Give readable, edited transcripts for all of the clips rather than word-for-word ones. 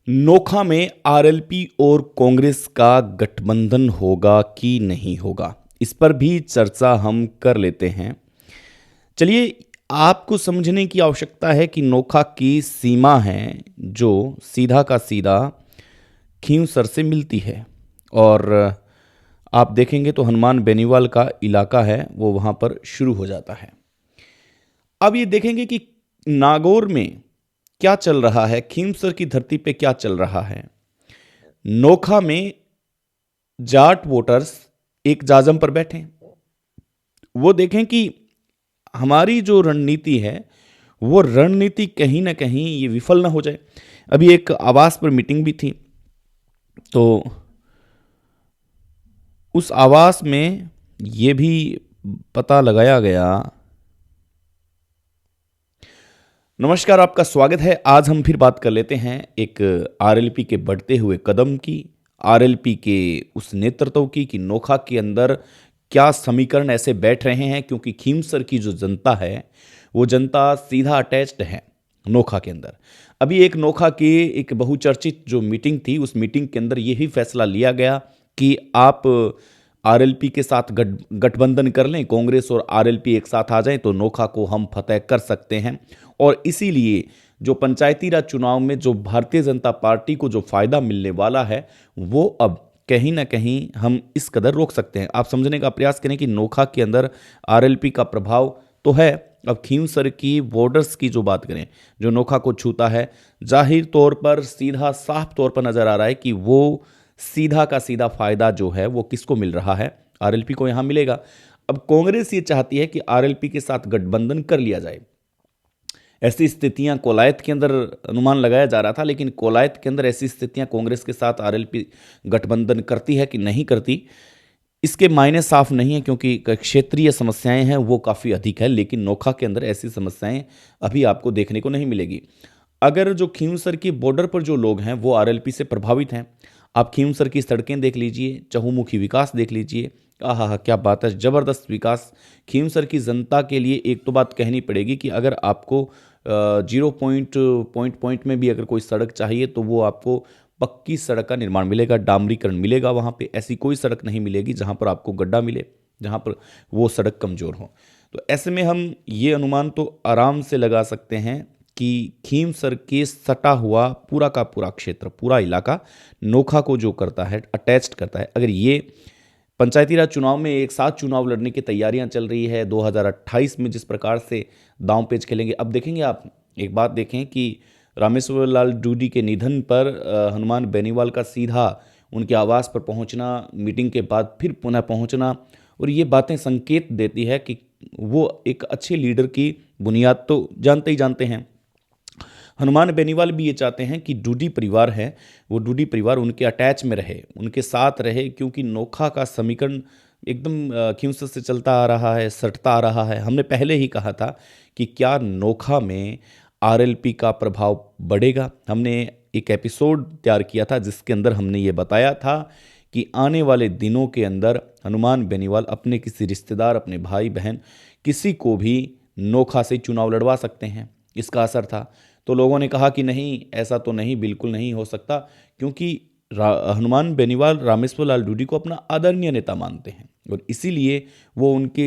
नोखा में आरएलपी और कांग्रेस का गठबंधन होगा कि नहीं होगा, इस पर भी चर्चा हम कर लेते हैं। चलिए, आपको समझने की आवश्यकता है कि नोखा की सीमा है जो सीधा का सीधा खींवसर से मिलती है। और आप देखेंगे तो हनुमान बेनीवाल का इलाका है वो वहाँ पर शुरू हो जाता है। अब ये देखेंगे कि नागौर में क्या चल रहा है, खींवसर की धरती पे क्या चल रहा है। नोखा में जाट वोटर्स एक जाजम पर बैठे, वो देखें कि हमारी जो रणनीति है वो रणनीति कहीं ना कहीं ये विफल ना हो जाए। अभी एक आवास पर मीटिंग भी थी, तो उस आवास में ये भी पता लगाया गया। नमस्कार, आपका स्वागत है। आज हम फिर बात कर लेते हैं एक आरएलपी के बढ़ते हुए कदम की, आरएलपी के उस नेतृत्व की कि नोखा के अंदर क्या समीकरण ऐसे बैठ रहे हैं, क्योंकि खींवसर की जो जनता है वो जनता सीधा अटैच्ड है नोखा के अंदर। अभी एक नोखा की एक बहुचर्चित जो मीटिंग थी, उस मीटिंग के अंदर यही फैसला लिया गया कि आप आरएलपी के साथ गठबंधन कर लें, कांग्रेस और आरएलपी एक साथ आ जाएं तो नोखा को हम फतेह कर सकते हैं। और इसीलिए जो पंचायती राज चुनाव में जो भारतीय जनता पार्टी को जो फायदा मिलने वाला है वो अब कहीं ना कहीं हम इस कदर रोक सकते हैं। आप समझने का प्रयास करें कि नोखा के अंदर आरएलपी का प्रभाव तो है। अब खींवसर की बॉर्डर्स की जो बात करें, जो नोखा को छूता है, जाहिर तौर पर सीधा साफ तौर पर नजर आ रहा है कि वो सीधा का सीधा फायदा जो है वो किसको मिल रहा है, आरएलपी को यहां मिलेगा। अब कांग्रेस ये चाहती है कि आरएलपी के साथ गठबंधन कर लिया जाए। ऐसी स्थितियां कोलायत के अंदर अनुमान लगाया जा रहा था, लेकिन कोलायत के अंदर ऐसी स्थितियां कांग्रेस के साथ आरएलपी गठबंधन करती है कि नहीं करती, इसके मायने साफ नहीं है, क्योंकि क्षेत्रीय समस्याएं हैं वो काफ़ी अधिक है। लेकिन नोखा के अंदर ऐसी समस्याएं अभी आपको देखने को नहीं मिलेगी। अगर जो खींवसर की बॉर्डर पर जो लोग हैं वो आरएलपी से प्रभावित हैं, आप खींवसर की सड़कें देख लीजिए, चहुमुखी विकास देख लीजिए, आहा क्या बात है, ज़बरदस्त विकास। खींवसर की जनता के लिए एक तो बात कहनी पड़ेगी कि अगर आपको जीरो पॉइंट में भी अगर कोई सड़क चाहिए तो वो आपको पक्की सड़क का निर्माण मिलेगा, डामरीकरण मिलेगा। वहाँ पे ऐसी कोई सड़क नहीं मिलेगी जहाँ पर आपको गड्ढा मिले, जहाँ पर वो सड़क कमज़ोर हो। तो ऐसे में हम ये अनुमान तो आराम से लगा सकते हैं कि खींवसर के सटा हुआ पूरा का पूरा क्षेत्र, पूरा इलाका नोखा को जो करता है, अटैच्ड करता है। अगर ये पंचायती राज चुनाव में एक साथ चुनाव लड़ने की तैयारियां चल रही है, 2028 में जिस प्रकार से दांव पेच खेलेंगे। अब देखेंगे, आप एक बात देखें कि रामेश्वर लाल डूडी के निधन पर हनुमान बेनीवाल का सीधा उनके आवास पर पहुंचना, मीटिंग के बाद फिर पुनः पहुंचना, और ये बातें संकेत देती है कि वो एक अच्छे लीडर की बुनियाद तो जानते ही जानते हैं। हनुमान बेनीवाल भी ये चाहते हैं कि डूडी परिवार है वो डूडी परिवार उनके अटैच में रहे, उनके साथ रहे, क्योंकि नोखा का समीकरण एकदम खींवसर से चलता आ रहा है, सटता आ रहा है। हमने पहले ही कहा था कि क्या नोखा में आरएलपी का प्रभाव बढ़ेगा। हमने एक एपिसोड तैयार किया था जिसके अंदर हमने ये बताया था कि आने वाले दिनों के अंदर हनुमान बेनीवाल अपने किसी रिश्तेदार, अपने भाई बहन, किसी को भी नोखा से चुनाव लड़वा सकते हैं। इसका असर था। तो लोगों ने कहा कि नहीं, ऐसा तो नहीं, बिल्कुल नहीं हो सकता, क्योंकि हनुमान बेनीवाल रामेश्वर लाल डूडी को अपना आदरणीय नेता मानते हैं और इसीलिए वो उनके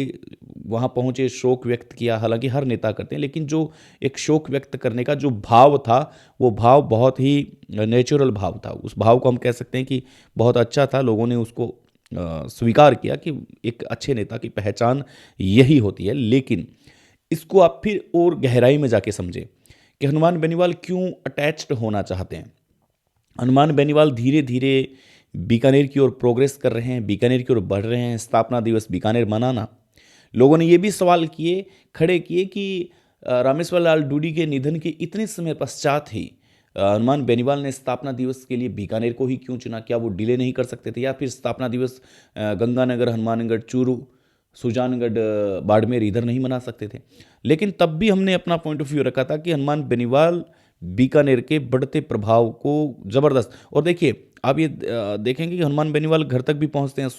वहाँ पहुँचे, शोक व्यक्त किया। हालांकि हर नेता करते हैं, लेकिन जो एक शोक व्यक्त करने का जो भाव था वो भाव बहुत ही नेचुरल भाव था। उस भाव को हम कह सकते हैं कि बहुत अच्छा था। लोगों ने उसको स्वीकार किया कि एक अच्छे नेता की पहचान यही होती है। लेकिन इसको आप फिर और गहराई में जाके समझें कि हनुमान बेनीवाल क्यों अटैच्ड होना चाहते हैं। हनुमान बेनीवाल धीरे धीरे बीकानेर की ओर प्रोग्रेस कर रहे हैं, बीकानेर की ओर बढ़ रहे हैं। स्थापना दिवस बीकानेर मनाना, लोगों ने ये भी सवाल खड़े किए कि रामेश्वर लाल डूडी के निधन के इतने समय पश्चात ही हनुमान बेनीवाल ने स्थापना दिवस के लिए बीकानेर को ही क्यों चुना? क्या वो डिले नहीं कर सकते थे, या फिर स्थापना दिवस गंगानगर, हनुमानगढ़, चूरू, सुजानगढ़, बाड़मेर इधर नहीं मना सकते थे? लेकिन तब भी हमने अपना पॉइंट ऑफ व्यू रखा था कि हनुमान बेनीवाल बीकानेर के बढ़ते प्रभाव को जबरदस्त। और देखिए, आप ये देखेंगे कि हनुमान बेनीवाल घर तक भी पहुंचते हैं,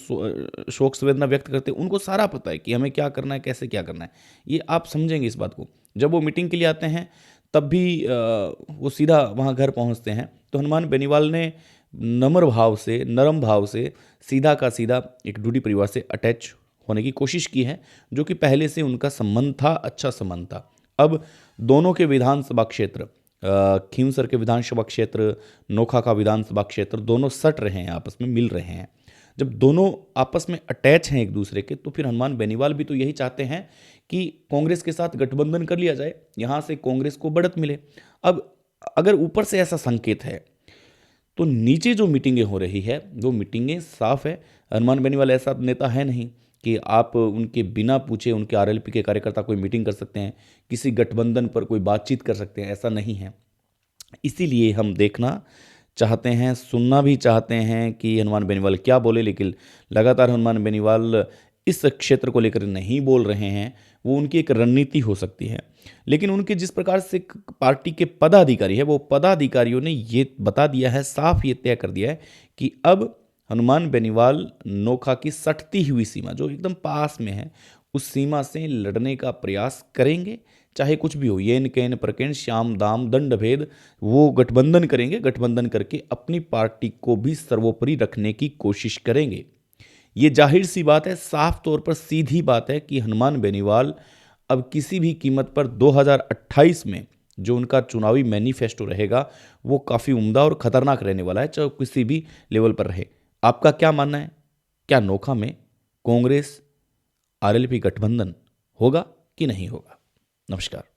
शोक संवेदना व्यक्त करते हैं। उनको सारा पता है कि हमें क्या करना है, कैसे क्या करना है। ये आप समझेंगे इस बात को। जब वो मीटिंग के लिए आते हैं तब भी वो सीधा वहाँ घर पहुँचते हैं तो हनुमान बेनीवाल ने नम्र भाव से, नरम भाव से सीधा का सीधा एक डूडी परिवार से अटैच होने की कोशिश की है, जो कि पहले से उनका संबंध था, अच्छा संबंध था। अब दोनों के विधानसभा क्षेत्र, खींवसर के विधानसभा क्षेत्र, नोखा का विधानसभा क्षेत्र, दोनों सट रहे हैं, आपस में मिल रहे हैं। जब दोनों आपस में अटैच हैं एक दूसरे के, तो फिर हनुमान बेनीवाल भी तो यही चाहते हैं कि कांग्रेस के साथ गठबंधन कर लिया जाए, यहाँ से कांग्रेस को बढ़त मिले। अब अगर ऊपर से ऐसा संकेत है, तो नीचे जो मीटिंगें हो रही है वो मीटिंगें साफ है। हनुमान बेनीवाल ऐसा नेता है नहीं कि आप उनके बिना पूछे उनके आरएलपी के कार्यकर्ता कोई मीटिंग कर सकते हैं, किसी गठबंधन पर कोई बातचीत कर सकते हैं, ऐसा नहीं है। इसीलिए हम देखना चाहते हैं, सुनना भी चाहते हैं कि हनुमान बेनीवाल क्या बोले, लेकिन लगातार हनुमान बेनीवाल इस क्षेत्र को लेकर नहीं बोल रहे हैं। वो उनकी एक रणनीति हो सकती है, लेकिन उनके जिस प्रकार से पार्टी के पदाधिकारी है, वो पदाधिकारियों ने ये बता दिया है, साफ ये तय कर दिया है कि अब हनुमान बेनीवाल नोखा की सटती हुई सीमा, जो एकदम पास में है, उस सीमा से लड़ने का प्रयास करेंगे, चाहे कुछ भी हो, येन केन प्रकेन श्याम दाम दंड भेद, वो गठबंधन करेंगे। गठबंधन करके अपनी पार्टी को भी सर्वोपरि रखने की कोशिश करेंगे। ये जाहिर सी बात है, साफ तौर पर सीधी बात है कि हनुमान बेनीवाल अब किसी भी कीमत पर 2028 में जो उनका चुनावी मैनिफेस्टो रहेगा वो काफ़ी उम्दा और खतरनाक रहने वाला है, चाहे किसी भी लेवल पर रहे। आपका क्या मानना है? क्या नोखा में कांग्रेस आरएलपी गठबंधन होगा कि नहीं होगा? नमस्कार।